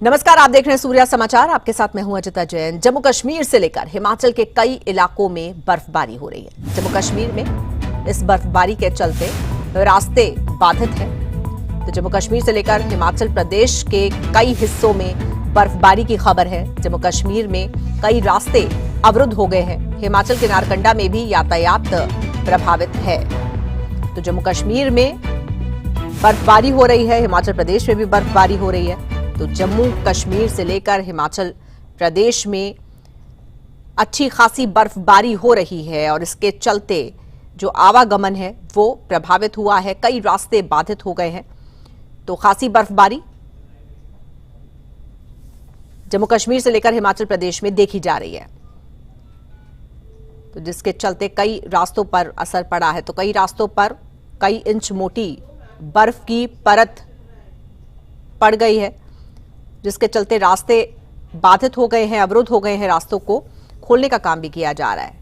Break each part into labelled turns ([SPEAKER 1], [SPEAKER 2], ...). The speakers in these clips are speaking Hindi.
[SPEAKER 1] नमस्कार, आप देख रहे हैं सूर्या समाचार। आपके साथ मैं हूं अजिता जैन। जम्मू कश्मीर से लेकर हिमाचल के कई इलाकों में बर्फबारी हो रही है। जम्मू कश्मीर में इस बर्फबारी के चलते रास्ते बाधित हैं। तो जम्मू कश्मीर से लेकर हिमाचल प्रदेश के कई हिस्सों में बर्फबारी की खबर है। जम्मू कश्मीर में कई रास्ते अवरुद्ध हो गए हैं। हिमाचल के नारकंडा में भी यातायात प्रभावित है। तो जम्मू कश्मीर में बर्फबारी हो रही है, हिमाचल प्रदेश में भी बर्फबारी हो रही है। तो जम्मू कश्मीर से लेकर हिमाचल प्रदेश में अच्छी खासी बर्फबारी हो रही है और इसके चलते जो आवागमन है वो प्रभावित हुआ है। कई रास्ते बाधित हो गए हैं। तो खासी बर्फबारी जम्मू कश्मीर से लेकर हिमाचल प्रदेश में देखी जा रही है, तो जिसके चलते कई रास्तों पर असर पड़ा है। तो कई रास्तों पर कई इंच मोटी बर्फ की परत पड़ गई है, जिसके चलते रास्ते बाधित हो गए हैं, अवरुद्ध हो गए हैं। रास्तों को खोलने का काम भी किया जा रहा है।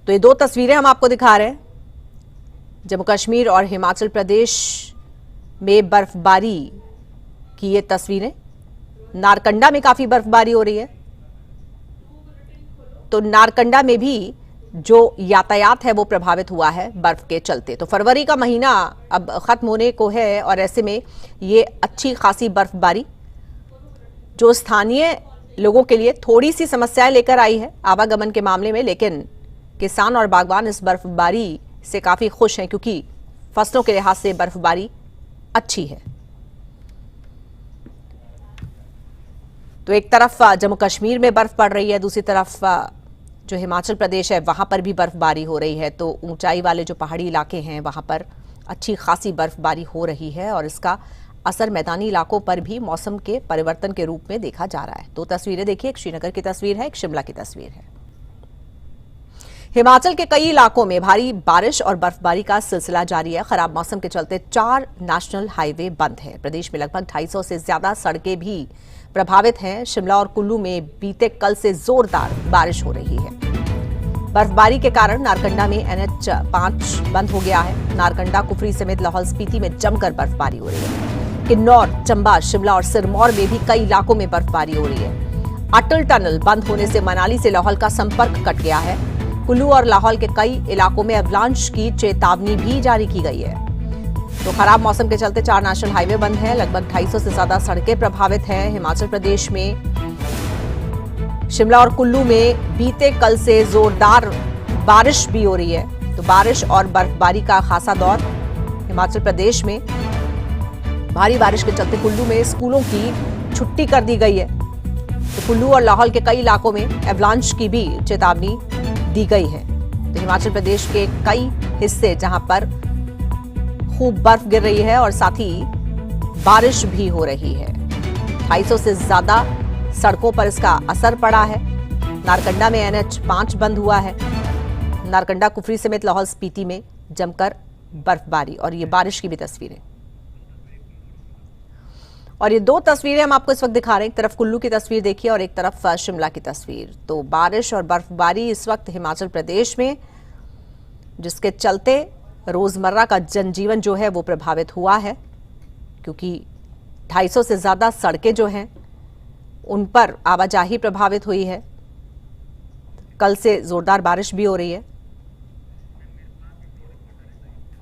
[SPEAKER 1] तो ये दो तस्वीरें हम आपको दिखा रहे हैं, जम्मू कश्मीर और हिमाचल प्रदेश में बर्फबारी की ये तस्वीरें। नारकंडा में काफी बर्फबारी हो रही है। तो नारकंडा में भी जो यातायात है वो प्रभावित हुआ है बर्फ के चलते। तो फरवरी का महीना अब खत्म होने को है और ऐसे में ये अच्छी खासी बर्फबारी जो स्थानीय लोगों के लिए थोड़ी सी समस्याएं लेकर आई है आवागमन के मामले में, लेकिन किसान और बागवान इस बर्फबारी से काफी खुश हैं क्योंकि फसलों के लिहाज से बर्फबारी अच्छी है। तो एक तरफ जम्मू कश्मीर में बर्फ पड़ रही है, दूसरी तरफ जो हिमाचल प्रदेश है वहां पर भी बर्फबारी हो रही है। तो ऊंचाई वाले जो पहाड़ी इलाके हैं वहां पर अच्छी खासी बर्फबारी हो रही है और इसका असर मैदानी इलाकों पर भी मौसम के परिवर्तन के रूप में देखा जा रहा है। दो तस्वीरें देखिए, एक श्रीनगर की तस्वीर है, एक शिमला की तस्वीर है। हिमाचल के कई इलाकों में भारी बारिश और बर्फबारी का सिलसिला जारी है। खराब मौसम के चलते 4 नेशनल हाईवे बंद है। प्रदेश में लगभग 250 से ज्यादा सड़कें भी प्रभावित हैं। शिमला और कुल्लू में बीते कल से जोरदार बारिश हो रही है। बर्फबारी के कारण नारकंडा में NH5 बंद हो गया है। नारकंडा, कुफरी समेत लाहौल स्पीति में जमकर बर्फबारी हो रही है। किन्नौर, चंबा, शिमला और सिरमौर में भी कई इलाकों में बर्फबारी हो रही है। अटल टनल बंद होने से मनाली से लाहौल का संपर्क कट गया है। कुल्लू और लाहौल के कई इलाकों में अवलांच की चेतावनी भी जारी की गई है। तो खराब मौसम के चलते 4 नेशनल हाईवे बंद हैं। लगभग 250 से ज्यादा सड़कें प्रभावित हैं। हिमाचल प्रदेश में शिमला और कुल्लू में बीते कल से जोरदार बारिश भी हो रही है। तो बारिश और बर्फबारी का खासा दौर हिमाचल प्रदेश में। भारी बारिश के चलते कुल्लू में स्कूलों की छुट्टी कर दी गई है। तो कुल्लू और लाहौल के कई इलाकों में एवलांच की भी चेतावनी दी गई है। तो हिमाचल प्रदेश के कई हिस्से जहां पर खूब बर्फ गिर रही है और साथ ही बारिश भी हो रही है। 250 से ज्यादा सड़कों पर इसका असर पड़ा है। नारकंडा में NH5 बंद हुआ है। नारकंडा, कुफरी समेत लाहौल स्पीति में जमकर बर्फबारी और ये बारिश की भी तस्वीरें। और ये दो तस्वीरें हम आपको इस वक्त दिखा रहे हैं। एक तरफ कुल्लू की तस्वीर देखिए और एक तरफ शिमला की तस्वीर। तो बारिश और बर्फबारी इस वक्त हिमाचल प्रदेश में, जिसके चलते रोजमर्रा का जनजीवन जो है वो प्रभावित हुआ है क्योंकि 250 से ज्यादा सड़कें जो हैं उन पर आवाजाही प्रभावित हुई है। कल से जोरदार बारिश भी हो रही है।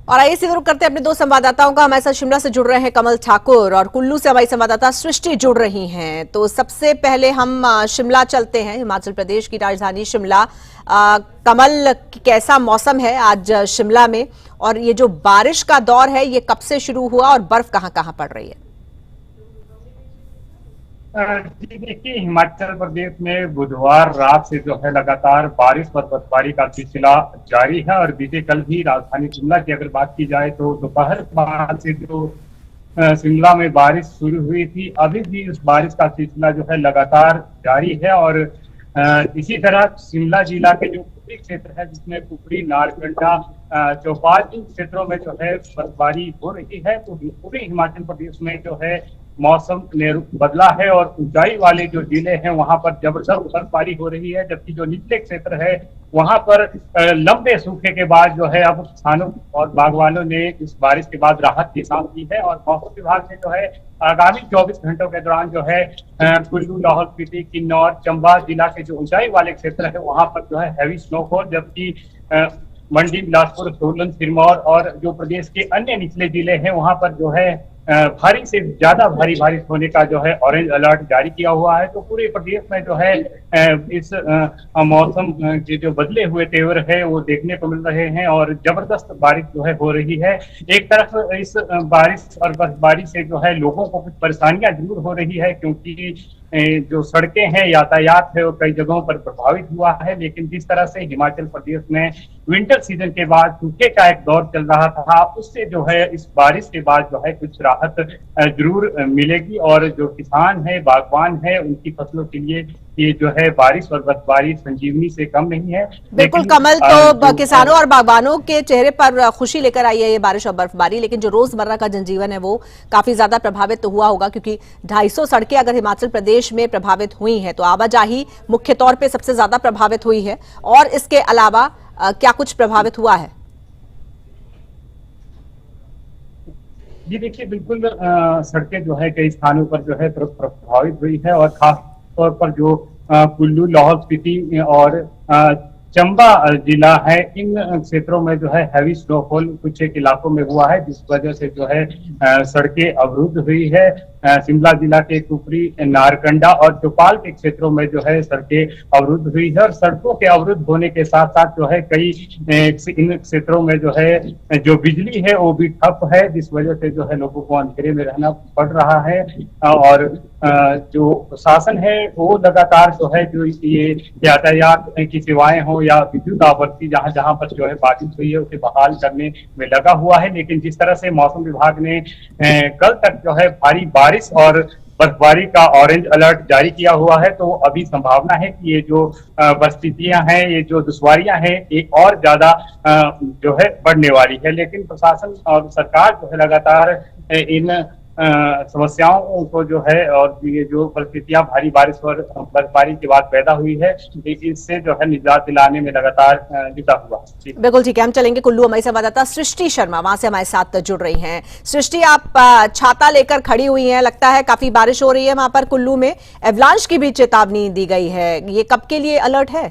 [SPEAKER 1] और आइए सीधे रुक करते हैं अपने दो संवाददाताओं का। हमारे साथ शिमला से जुड़ रहे हैं कमल ठाकुर और कुल्लू से हमारी संवाददाता सृष्टि जुड़ रही हैं। तो सबसे पहले हम शिमला चलते हैं, हिमाचल प्रदेश की राजधानी शिमला। कमल, कैसा मौसम है आज शिमला में और ये जो बारिश का दौर है ये कब से शुरू हुआ और बर्फ कहां कहां पड़ रही है?
[SPEAKER 2] जी देखिए, हिमाचल प्रदेश में बुधवार रात से जो है लगातार बारिश और बर्फबारी का सिलसिला जारी है और बीते कल भी राजधानी शिमला की अगर बात की जाए तो दोपहर बाद से जो शिमला में बारिश शुरू हुई थी, अभी भी उस बारिश का सिलसिला जो है लगातार जारी है। और इसी तरह शिमला जिला के जो कुफरी क्षेत्र है, जिसमें कुफरी, नारकंडा, चौपाल, इन क्षेत्रों में जो है बर्फबारी हो रही है। तो पूरे हिमाचल प्रदेश में जो है मौसम ने रुख बदला है और ऊंचाई वाले जो जिले हैं वहां पर जबरदस्त बर्फबारी हो रही है, जबकि जो निचले क्षेत्र है वहां पर लंबे सूखे के बाद जो है अब किसानों और बागवानों ने इस बारिश के बाद राहत की सांस ली है। और मौसम विभाग ने जो है आगामी 24 घंटों के दौरान जो है कुल्लू, लाहौल स्पीति, किन्नौर, चंबा जिला के जो ऊंचाई वाले क्षेत्र है वहां पर जो है हैवी स्नोफॉल, जबकि मंडी, बिलासपुर, सोलन, सिरमौर और जो प्रदेश के अन्य निचले जिले हैं वहां पर जो है भारी से ज्यादा भारी बारिश होने का जो है ऑरेंज अलर्ट जारी किया हुआ है। तो पूरे प्रदेश में जो है इस मौसम के जो बदले हुए तेवर है वो देखने को मिल रहे हैं और जबरदस्त बारिश जो है हो रही है। एक तरफ इस बारिश और बर्फबारी से जो है लोगों को कुछ परेशानियां जरूर हो रही है, क्योंकि जो सड़कें हैं, यातायात है वो कई जगहों पर प्रभावित हुआ है। लेकिन जिस तरह से हिमाचल प्रदेश में विंटर सीजन के बाद सूखे का एक दौर चल रहा था, उससे जो है इस बारिश के बाद जो है कुछ राहत जरूर मिलेगी और जो किसान है, बागवान है, उनकी फसलों के लिए ये जो है बारिश और बर्फबारी संजीवनी से कम नहीं है।
[SPEAKER 1] बिल्कुल कमल, तो किसानों और बागवानों के चेहरे पर खुशी लेकर आई है ये बारिश और बर्फबारी, लेकिन जो रोजमर्रा का जनजीवन है वो काफी ज्यादा प्रभावित तो हुआ होगा, क्योंकि 250 सड़कें अगर हिमाचल प्रदेश में प्रभावित हुई हैं तो आवाजाही मुख्य तौर पे सबसे ज्यादा प्रभावित हुई है। और इसके अलावा क्या कुछ प्रभावित हुआ है?
[SPEAKER 2] जी देखिए, बिल्कुल सड़कें जो है कई स्थानों पर जो है प्रभावित हुई है और खास तौर पर जो कुल्लू, लाहौल स्पीति और चंबा जिला है, इन क्षेत्रों में जो है हैवी स्नोफॉल कुछ एक इलाकों में हुआ है, जिस वजह से जो है सड़कें अवरुद्ध हुई है। शिमला जिला के कुफरी, नारकंडा और चौपाल के क्षेत्रों में जो है सड़कें अवरुद्ध हुई है और सड़कों के अवरुद्ध होने के साथ साथ जो है कई इन क्षेत्रों में जो है जो बिजली है वो भी ठप है, जिस वजह से जो है लोगों को अंधेरे में रहना पड़ रहा है। और जो प्रशासन है वो लगातार जो है जो ये यातायात की सेवाएं हो या विद्युत आपूर्ति जहां जहां पर जो है बारिश हुई है उसे बहाल करने में लगा हुआ है। लेकिन जिस तरह से मौसम विभाग ने कल तक जो है भारी बारिश और बर्फबारी का ऑरेंज अलर्ट जारी किया हुआ है, तो अभी संभावना है कि ये जो परिस्थितियां हैं, ये जो दुश्वारियां हैं, ये और ज्यादा जो है बढ़ने वाली है। लेकिन प्रशासन और सरकार जो है लगातार इन समस्याओं को जो है और ये जो परिस्थितियां भारी बारिश और बर्फबारी के बाद पैदा हुई है, इससे जो है निजात दिलाने में लगातार जुटा हुआ है।
[SPEAKER 1] बिल्कुल ठीक है, हम चलेंगे कुल्लू। हमारी संवाददाता सृष्टि शर्मा वहां से हमारे साथ जुड़ रही हैं। सृष्टि, आप छाता लेकर खड़ी हुई हैं, लगता है काफी बारिश हो रही है वहां पर कुल्लू में। एवलांच की भी चेतावनी दी गई है, ये कब के लिए अलर्ट है?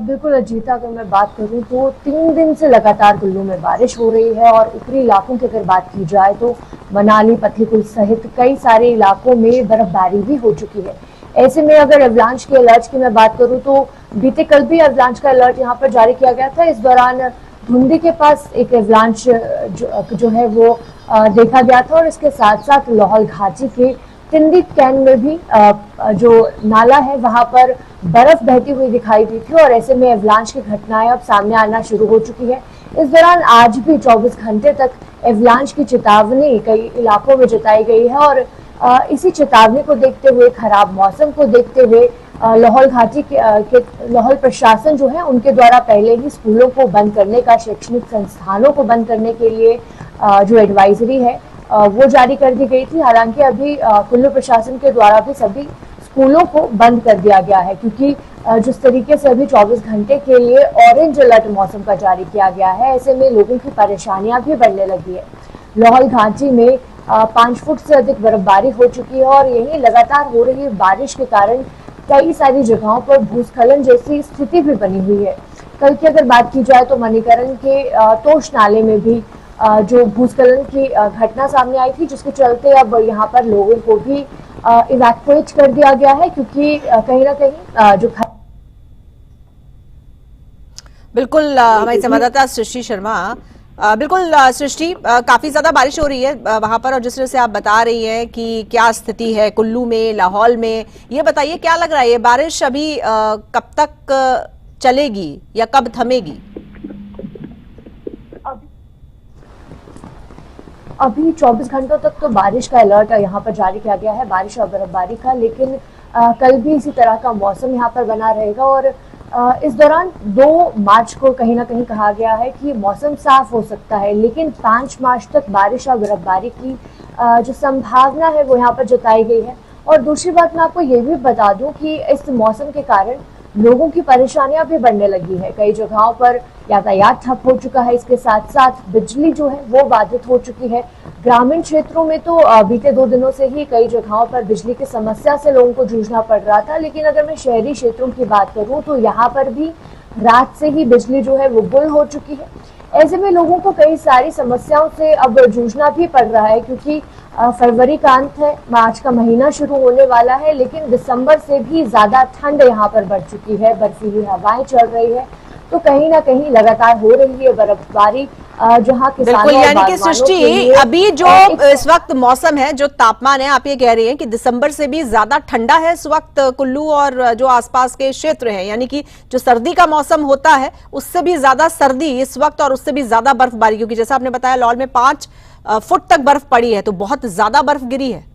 [SPEAKER 3] बिल्कुल अजीता, अगर मैं बात करूं तो 3 दिन से लगातार कुल्लू में बारिश हो रही है और ऊपरी इलाकों की अगर बात की जाए तो मनाली, पथिकुल सहित कई सारे इलाकों में बर्फबारी भी हो चुकी है। ऐसे में अगर एवलांच के अलर्ट की मैं बात करूं तो बीते कल भी एवलांच का अलर्ट यहां पर जारी किया गया था। इस दौरान धुंधी के पास एक एवलांच जो है वो देखा गया था और इसके साथ साथ लाहौल घाटी के तिंदी कैन में भी जो नाला है वहां पर बर्फ बहती हुई दिखाई दी थी और ऐसे में एवलांच की घटनाएं अब सामने आना शुरू हो चुकी है। इस दौरान आज भी 24 घंटे तक एवलांच की चेतावनी कई इलाकों में जताई गई है और इसी चेतावनी को देखते हुए, खराब मौसम को देखते हुए लाहौल घाटी के लाहौल प्रशासन जो है उनके द्वारा पहले ही स्कूलों को बंद करने का, शैक्षणिक संस्थानों को बंद करने के लिए जो एडवाइजरी है वो जारी कर दी गई थी। हालांकि अभी कुल्लू प्रशासन के द्वारा भी सभी स्कूलों को बंद कर दिया गया है, क्योंकि जिस तरीके से अभी 24 घंटे के लिए ऑरेंज अलर्ट मौसम का जारी किया गया है, ऐसे में लोगों की परेशानियां भी बढ़ने लगी है। लाहौल घाटी में 5 फुट से अधिक बर्फबारी हो चुकी है और यही लगातार हो रही बारिश के कारण कई सारी जगहों पर भूस्खलन जैसी स्थिति भी बनी हुई है। कल की अगर बात की जाए तो मणिकरण के तोश नाले में भी जो भूस्खलन की घटना सामने आई थी, जिसके चलते अब यहाँ पर लोगों को भी इवैक्यूएट कर दिया गया है, क्योंकि कहीं ना कहीं जो
[SPEAKER 1] बिल्कुल हमारी संवाददाता सृष्टि शर्मा। बिल्कुल सृष्टि, काफी ज्यादा बारिश हो रही है वहां पर और जिस तरह से आप बता रही हैं कि क्या स्थिति है कुल्लू में, लाहौल में, ये बताइए क्या लग रहा है ये बारिश अभी कब तक चलेगी या कब थमेगी?
[SPEAKER 3] अभी 24 घंटों तक तो बारिश का अलर्ट यहाँ पर जारी किया गया है, बारिश और बर्फबारी का। लेकिन कल भी इसी तरह का मौसम यहाँ पर बना रहेगा और इस दौरान 2 मार्च को कहीं ना कहीं कहा गया है कि मौसम साफ हो सकता है, लेकिन 5 मार्च तक बारिश और बर्फबारी की जो संभावना है वो यहाँ पर जताई गई है। और दूसरी बात मैं आपको ये भी बता दूं कि इस मौसम के कारण लोगों की परेशानियां भी बढ़ने लगी है। कई जगहों पर यातायात ठप हो चुका है, इसके साथ साथ बिजली जो है वो बाधित हो चुकी है। ग्रामीण क्षेत्रों में तो बीते 2 दिनों से ही कई जगहों पर बिजली की समस्या से लोगों को जूझना पड़ रहा था, लेकिन अगर मैं शहरी क्षेत्रों की बात करूं तो यहाँ पर भी रात से ही बिजली जो है वो गुल हो चुकी है। ऐसे में लोगों को कई सारी समस्याओं से अब जूझना भी पड़ रहा है, क्योंकि फरवरी का अंत है, मार्च का महीना शुरू होने वाला है, लेकिन दिसंबर से भी ज्यादा ठंड यहाँ पर बढ़ चुकी है, बर्फीली हवाएं चल रही है, तो कहीं ना कहीं लगातार हो रही है बर्फबारी, जहाँ किसानों
[SPEAKER 1] बिल्कुल,
[SPEAKER 3] और
[SPEAKER 1] यानी कि
[SPEAKER 3] बागवानों
[SPEAKER 1] सृष्टि
[SPEAKER 3] के लिए
[SPEAKER 1] अभी जो इस वक्त मौसम है, जो तापमान है, आप ये कह रही हैं कि दिसंबर से भी ज्यादा ठंडा है इस वक्त कुल्लू और जो आसपास के क्षेत्र हैं, यानी कि जो सर्दी का मौसम होता है उससे भी ज्यादा सर्दी इस वक्त और उससे भी ज्यादा बर्फबारी, क्योंकि जैसा आपने बताया लौल में 5 फुट तक बर्फ पड़ी है, तो बहुत ज्यादा बर्फ गिरी है।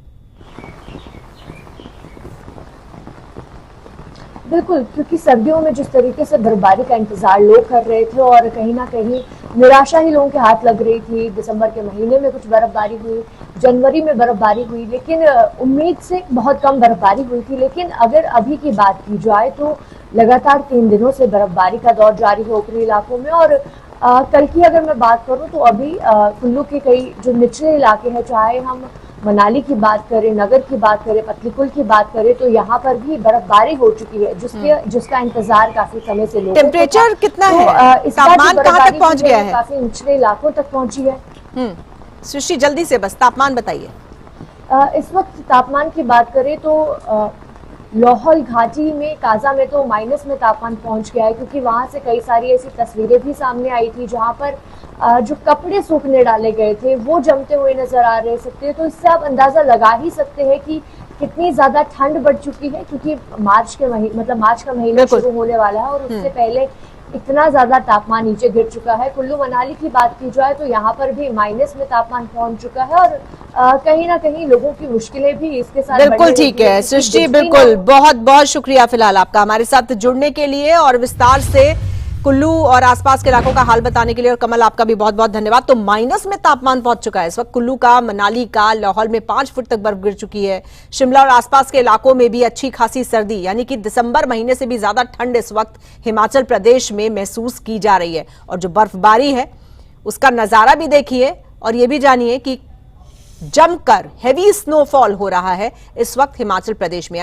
[SPEAKER 3] बिल्कुल, क्योंकि सर्दियों में जिस तरीके से बर्फबारी का इंतजार लोग कर रहे थे और कहीं ना कहीं निराशा ही लोगों के हाथ लग रही थी। दिसंबर के महीने में कुछ बर्फबारी हुई, जनवरी में बर्फबारी हुई, लेकिन उम्मीद से बहुत कम बर्फबारी हुई थी। लेकिन अगर अभी की बात की जाए तो लगातार 3 दिनों से बर्फबारी का दौर जारी है ऊपरी इलाकों में। और कल की अगर मैं बात करूं तो अभी कुल्लू के कई जो निचले इलाके हैं, चाहे हम मनाली की बात करें, नगर की बात करें, पतलीकुल की बात करें, तो यहाँ पर भी बर्फबारी हो चुकी है, जिसका इंतजार काफी समय से लोगों को था।
[SPEAKER 1] टेम्परेचर कितना
[SPEAKER 3] तो,
[SPEAKER 1] है,
[SPEAKER 3] इस बार
[SPEAKER 1] तापमान
[SPEAKER 3] जो
[SPEAKER 1] कहाँ तक पहुंच
[SPEAKER 3] बर्फबारी
[SPEAKER 1] गया
[SPEAKER 3] हुई
[SPEAKER 1] है?
[SPEAKER 3] काफी निचले इलाकों तक पहुंची है।
[SPEAKER 1] सृष्टि जल्दी से बस तापमान बताइए।
[SPEAKER 3] इस वक्त तापमान की बात करें तो लाहौल घाटी में, काजा में तो माइनस में तापमान पहुंच गया है, क्योंकि वहां से कई सारी ऐसी तस्वीरें भी सामने आई थी जहां पर जो कपड़े सूखने डाले गए थे वो जमते हुए नजर आ रहे सकते हैं। तो इससे आप अंदाजा लगा ही सकते हैं कि कितनी ज्यादा ठंड बढ़ चुकी है, क्योंकि मार्च का महीना शुरू होने वाला है और उससे पहले इतना ज्यादा तापमान नीचे गिर चुका है। कुल्लू मनाली की बात की जाए तो यहाँ पर भी माइनस में तापमान पहुंच चुका है और कहीं ना कहीं लोगों की मुश्किलें भी इसके साथ
[SPEAKER 1] बिल्कुल ठीक है सृष्टि, बिल्कुल, बहुत बहुत शुक्रिया फिलहाल आपका हमारे साथ जुड़ने के लिए और विस्तार से कुल्लू और आसपास के इलाकों का हाल बताने के लिए। और कमल आपका भी बहुत बहुत धन्यवाद। तो माइनस में तापमान पहुंच चुका है इस वक्त कुल्लू का, मनाली का, लाहौल में 5 फुट तक बर्फ गिर चुकी है। शिमला और आसपास के इलाकों में भी अच्छी खासी सर्दी, यानी कि दिसंबर महीने से भी ज्यादा ठंड इस वक्त हिमाचल प्रदेश में महसूस की जा रही है। और जो बर्फबारी है उसका नजारा भी देखिए और ये भी जानिए कि जमकर हेवी स्नोफॉल हो रहा है इस वक्त हिमाचल प्रदेश में।